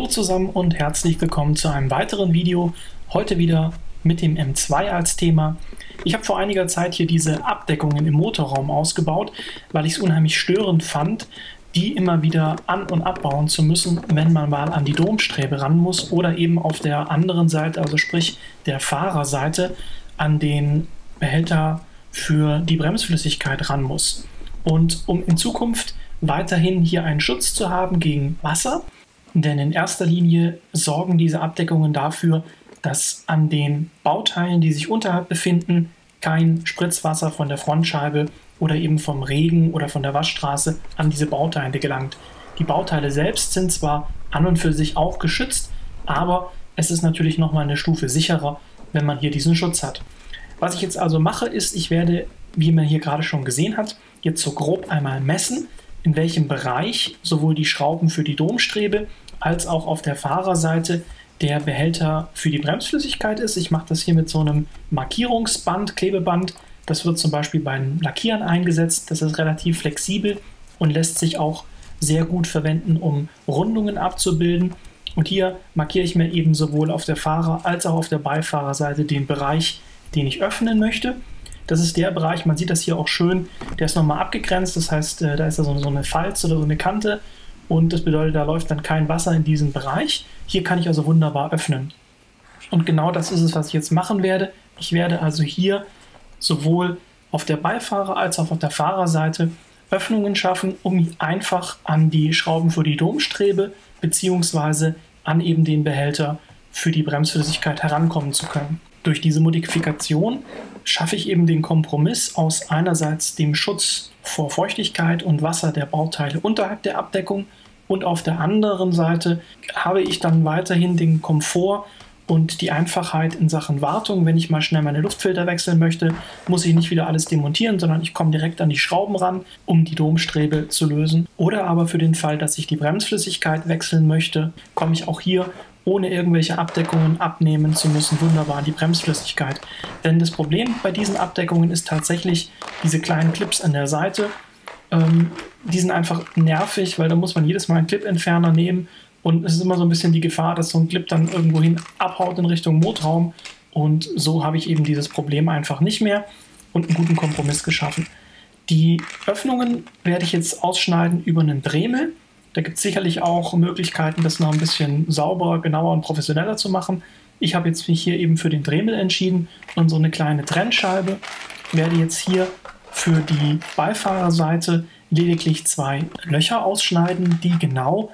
zusammen und herzlich willkommen zu einem weiteren Video. Heute wieder mit dem M2 als Thema. Ich habe vor einiger Zeit hier diese Abdeckungen im Motorraum ausgebaut, weil ich es unheimlich störend fand, die immer wieder an- und abbauen zu müssen, wenn man mal an die Domstrebe ran muss oder eben auf der anderen Seite, also sprich der Fahrerseite, an den Behälter für die Bremsflüssigkeit ran muss. Und um in Zukunft weiterhin hier einen Schutz zu haben gegen Wasser, denn in erster Linie sorgen diese Abdeckungen dafür, dass an den Bauteilen, die sich unterhalb befinden, kein Spritzwasser von der Frontscheibe oder eben vom Regen oder von der Waschstraße an diese Bauteile gelangt. Die Bauteile selbst sind zwar an und für sich auch geschützt, aber es ist natürlich nochmal eine Stufe sicherer, wenn man hier diesen Schutz hat. Was ich jetzt also mache, ist, ich werde, wie man hier gerade schon gesehen hat, jetzt so grob einmal messen, in welchem Bereich sowohl die Schrauben für die Domstrebe als auch auf der Fahrerseite der Behälter für die Bremsflüssigkeit ist. Ich mache das hier mit so einem Markierungsband, Klebeband. Das wird zum Beispiel beim Lackieren eingesetzt. Das ist relativ flexibel und lässt sich auch sehr gut verwenden, um Rundungen abzubilden. Und hier markiere ich mir eben sowohl auf der Fahrer- als auch auf der Beifahrerseite den Bereich, den ich öffnen möchte. Das ist der Bereich, man sieht das hier auch schön, der ist nochmal abgegrenzt. Das heißt, da ist so eine Falz oder so eine Kante. Und das bedeutet, da läuft dann kein Wasser in diesen Bereich. Hier kann ich also wunderbar öffnen. Und genau das ist es, was ich jetzt machen werde. Ich werde also hier sowohl auf der Beifahrer- als auch auf der Fahrerseite Öffnungen schaffen, um einfach an die Schrauben für die Domstrebe bzw. an eben den Behälter für die Bremsflüssigkeit herankommen zu können. Durch diese Modifikation schaffe ich eben den Kompromiss aus einerseits dem Schutz vor Feuchtigkeit und Wasser der Bauteile unterhalb der Abdeckung und auf der anderen Seite habe ich dann weiterhin den Komfort und die Einfachheit in Sachen Wartung. Wenn ich mal schnell meine Luftfilter wechseln möchte, muss ich nicht wieder alles demontieren, sondern ich komme direkt an die Schrauben ran, um die Domstrebe zu lösen. Oder aber für den Fall, dass ich die Bremsflüssigkeit wechseln möchte, komme ich auch hier, ohne irgendwelche Abdeckungen abnehmen zu müssen, wunderbar an die Bremsflüssigkeit. Denn das Problem bei diesen Abdeckungen ist tatsächlich diese kleinen Clips an der Seite. Die sind einfach nervig, weil da muss man jedes Mal einen Clip-Entferner nehmen und es ist immer so ein bisschen die Gefahr, dass so ein Clip dann irgendwohin abhaut in Richtung Motorraum und so habe ich eben dieses Problem einfach nicht mehr und einen guten Kompromiss geschaffen. Die Öffnungen werde ich jetzt ausschneiden über einen Dremel. Da gibt es sicherlich auch Möglichkeiten, das noch ein bisschen sauberer, genauer und professioneller zu machen. Ich habe jetzt mich hier eben für den Dremel entschieden und so eine kleine Trennscheibe. Werde jetzt hier für die Beifahrerseite lediglich 2 Löcher ausschneiden, die genau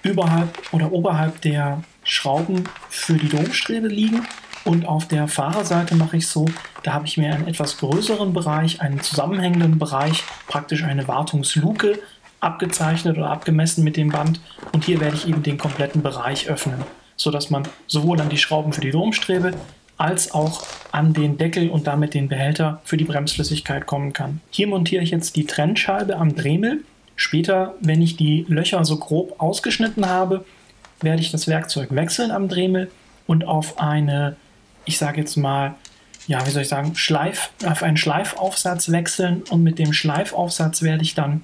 überhalb oder oberhalb der Schrauben für die Domstrebe liegen. Und auf der Fahrerseite mache ich so, da habe ich mir einen etwas größeren Bereich, einen zusammenhängenden Bereich, praktisch eine Wartungsluke abgezeichnet oder abgemessen mit dem Band. Und hier werde ich eben den kompletten Bereich öffnen, sodass man sowohl an die Schrauben für die Domstrebe als auch an den Deckel und damit den Behälter für die Bremsflüssigkeit kommen kann. Hier montiere ich jetzt die Trennscheibe am Dremel. Später, wenn ich die Löcher so grob ausgeschnitten habe, werde ich das Werkzeug wechseln am Dremel und auf eine, ich sage jetzt mal, ja, wie soll ich sagen, auf einen Schleifaufsatz wechseln und mit dem Schleifaufsatz werde ich dann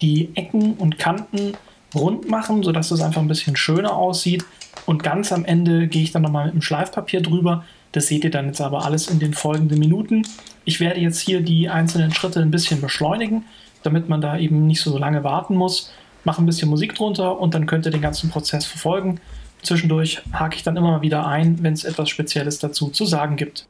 die Ecken und Kanten rund machen, sodass es einfach ein bisschen schöner aussieht und ganz am Ende gehe ich dann nochmal mit dem Schleifpapier drüber. Das seht ihr dann jetzt aber alles in den folgenden Minuten. Ich werde jetzt hier die einzelnen Schritte ein bisschen beschleunigen, damit man da eben nicht so lange warten muss. Mache ein bisschen Musik drunter und dann könnt ihr den ganzen Prozess verfolgen. Zwischendurch hake ich dann immer wieder ein, wenn es etwas Spezielles dazu zu sagen gibt.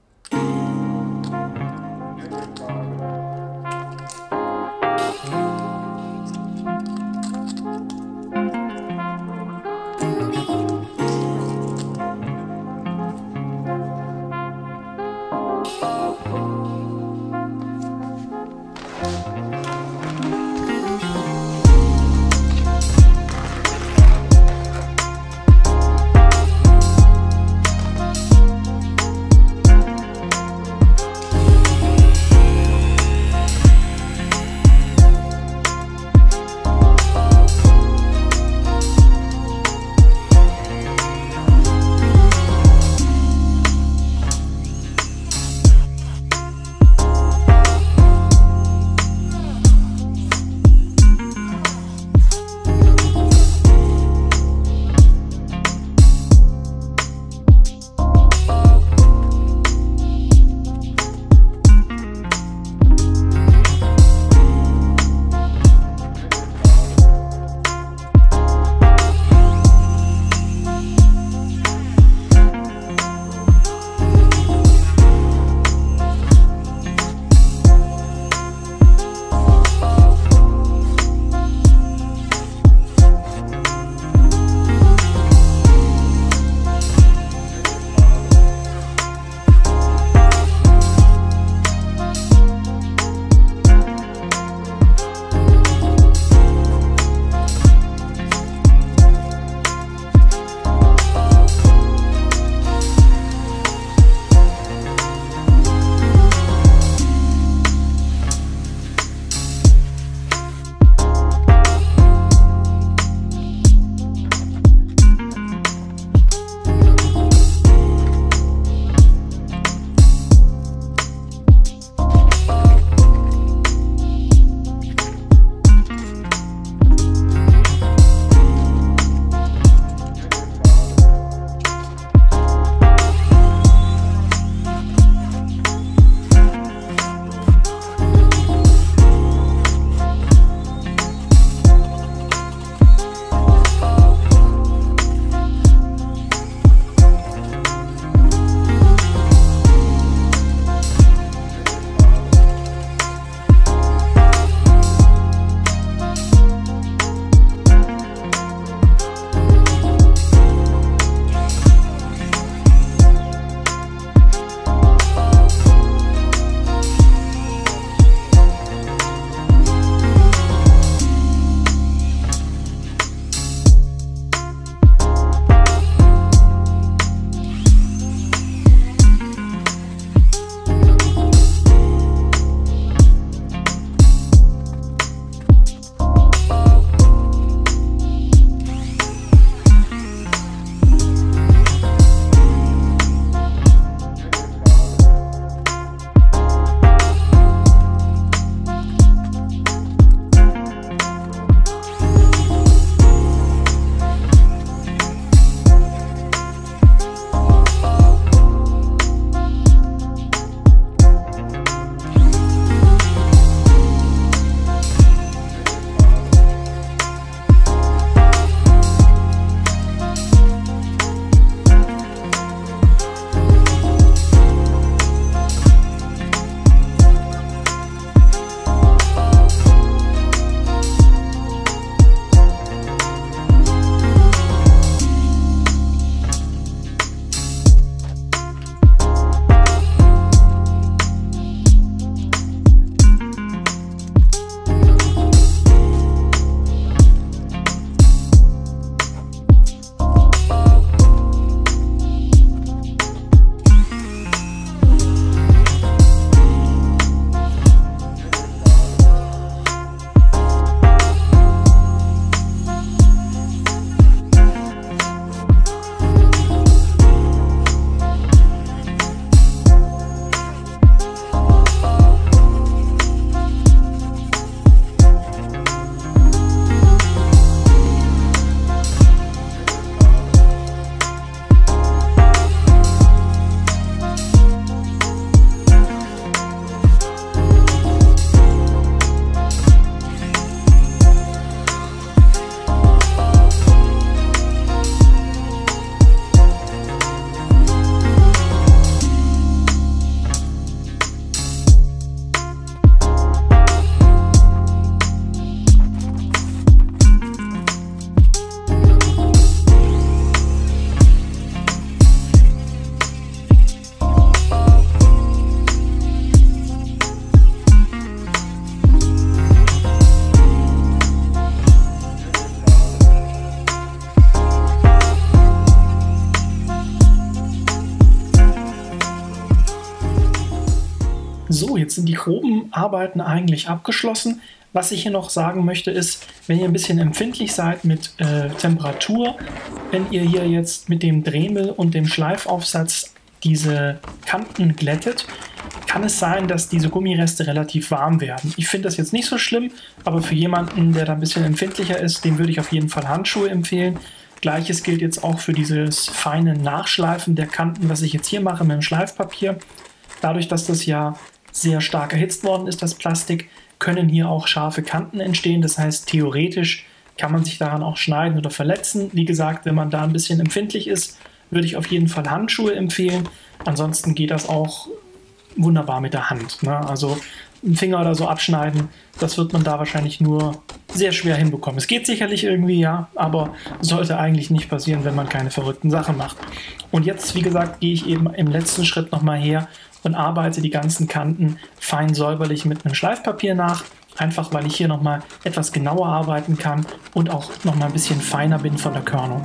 So, jetzt sind die groben Arbeiten eigentlich abgeschlossen. Was ich hier noch sagen möchte ist, wenn ihr ein bisschen empfindlich seid mit Temperatur, wenn ihr hier jetzt mit dem Dremel und dem Schleifaufsatz diese Kanten glättet, kann es sein, dass diese Gummireste relativ warm werden. Ich finde das jetzt nicht so schlimm, aber für jemanden, der da ein bisschen empfindlicher ist, dem würde ich auf jeden Fall Handschuhe empfehlen. Gleiches gilt jetzt auch für dieses feine Nachschleifen der Kanten, was ich jetzt hier mache mit dem Schleifpapier. Dadurch, dass das ja sehr stark erhitzt worden ist, das Plastik, können hier auch scharfe Kanten entstehen. Das heißt, theoretisch kann man sich daran auch schneiden oder verletzen. Wie gesagt, wenn man da ein bisschen empfindlich ist, würde ich auf jeden Fall Handschuhe empfehlen. Ansonsten geht das auch wunderbar mit der Hand, ne? Also einen Finger oder so abschneiden, das wird man da wahrscheinlich nur sehr schwer hinbekommen. Es geht sicherlich irgendwie, ja, aber sollte eigentlich nicht passieren, wenn man keine verrückten Sachen macht. Und jetzt, wie gesagt, gehe ich eben im letzten Schritt nochmal her und arbeite die ganzen Kanten fein säuberlich mit einem Schleifpapier nach. Einfach, weil ich hier nochmal etwas genauer arbeiten kann und auch nochmal ein bisschen feiner bin von der Körnung.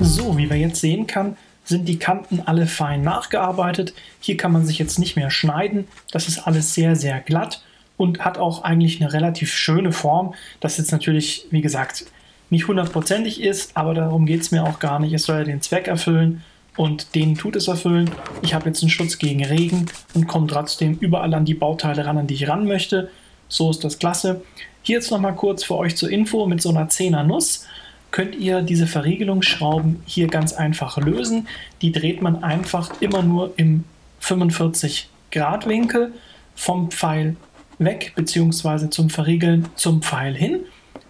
So, wie man jetzt sehen kann, sind die Kanten alle fein nachgearbeitet. Hier kann man sich jetzt nicht mehr schneiden. Das ist alles sehr, sehr glatt und hat auch eigentlich eine relativ schöne Form. Das jetzt natürlich, wie gesagt, nicht hundertprozentig ist, aber darum geht es mir auch gar nicht. Es soll ja den Zweck erfüllen und den tut es erfüllen. Ich habe jetzt einen Schutz gegen Regen und komme trotzdem überall an die Bauteile ran, an die ich ran möchte. So ist das klasse. Hier jetzt nochmal kurz für euch zur Info: mit so einer 10er Nuss könnt ihr diese Verriegelungsschrauben hier ganz einfach lösen. Die dreht man einfach immer nur im 45 Grad Winkel vom Pfeil weg bzw. zum Verriegeln zum Pfeil hin.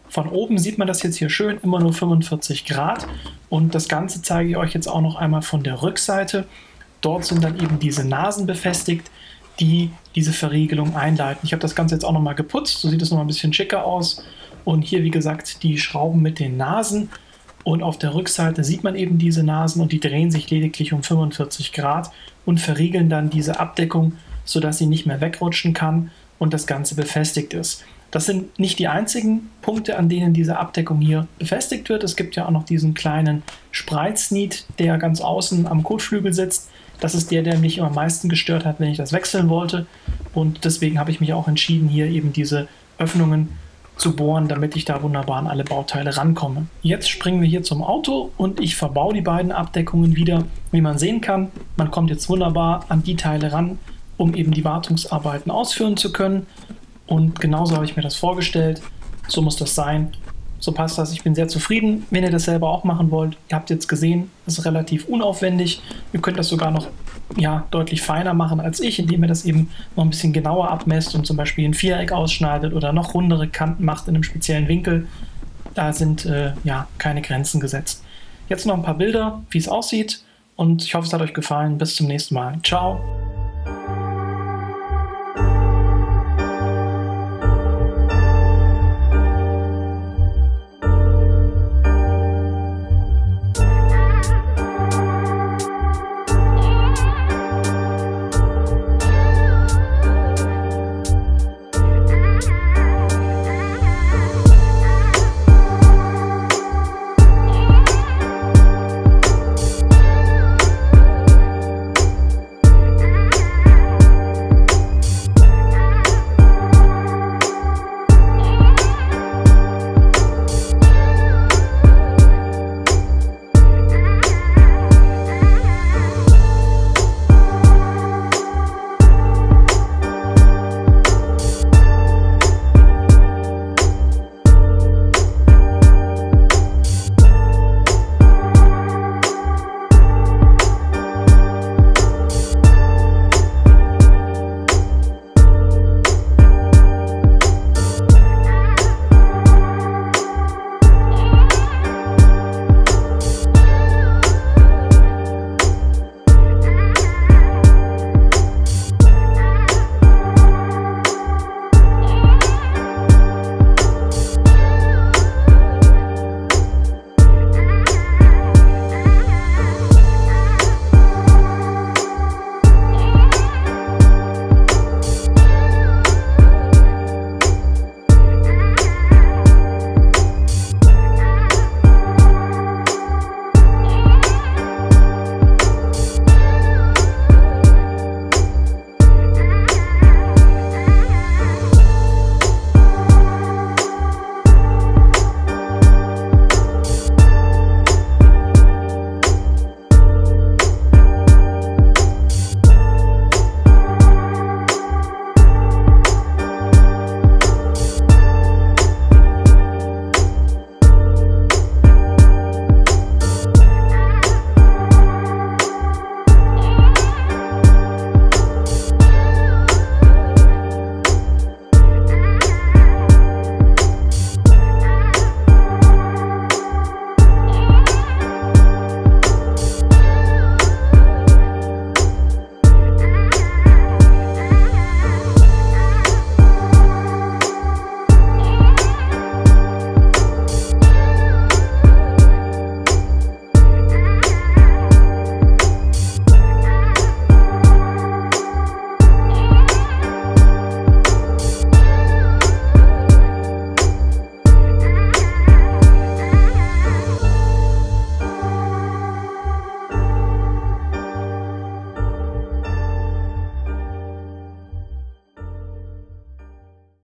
Von oben sieht man das jetzt hier schön, immer nur 45 Grad. Und das Ganze zeige ich euch jetzt auch noch einmal von der Rückseite. Dort sind dann eben diese Nasen befestigt, die diese Verriegelung einleiten. Ich habe das Ganze jetzt auch nochmal geputzt, so sieht es nochmal ein bisschen schicker aus. Und hier, wie gesagt, die Schrauben mit den Nasen. Und auf der Rückseite sieht man eben diese Nasen und die drehen sich lediglich um 45 Grad und verriegeln dann diese Abdeckung, sodass sie nicht mehr wegrutschen kann und das Ganze befestigt ist. Das sind nicht die einzigen Punkte, an denen diese Abdeckung hier befestigt wird. Es gibt ja auch noch diesen kleinen Spreizniet, der ganz außen am Kotflügel sitzt. Das ist der mich am meisten gestört hat, wenn ich das wechseln wollte. Und deswegen habe ich mich auch entschieden, hier eben diese Öffnungen zu bohren, damit ich da wunderbar an alle Bauteile rankomme. Jetzt springen wir hier zum Auto und ich verbaue die beiden Abdeckungen wieder. Wie man sehen kann, man kommt jetzt wunderbar an die Teile ran, um eben die Wartungsarbeiten ausführen zu können. Und genauso habe ich mir das vorgestellt. So muss das sein. So passt das. Ich bin sehr zufrieden. Wenn ihr das selber auch machen wollt, ihr habt jetzt gesehen, das ist relativ unaufwendig. Ihr könnt das sogar noch deutlich feiner machen als ich, indem ihr das eben noch ein bisschen genauer abmesst und zum Beispiel ein Viereck ausschneidet oder noch rundere Kanten macht in einem speziellen Winkel. Da sind keine Grenzen gesetzt. Jetzt noch ein paar Bilder, wie es aussieht, und ich hoffe, es hat euch gefallen. Bis zum nächsten Mal. Ciao!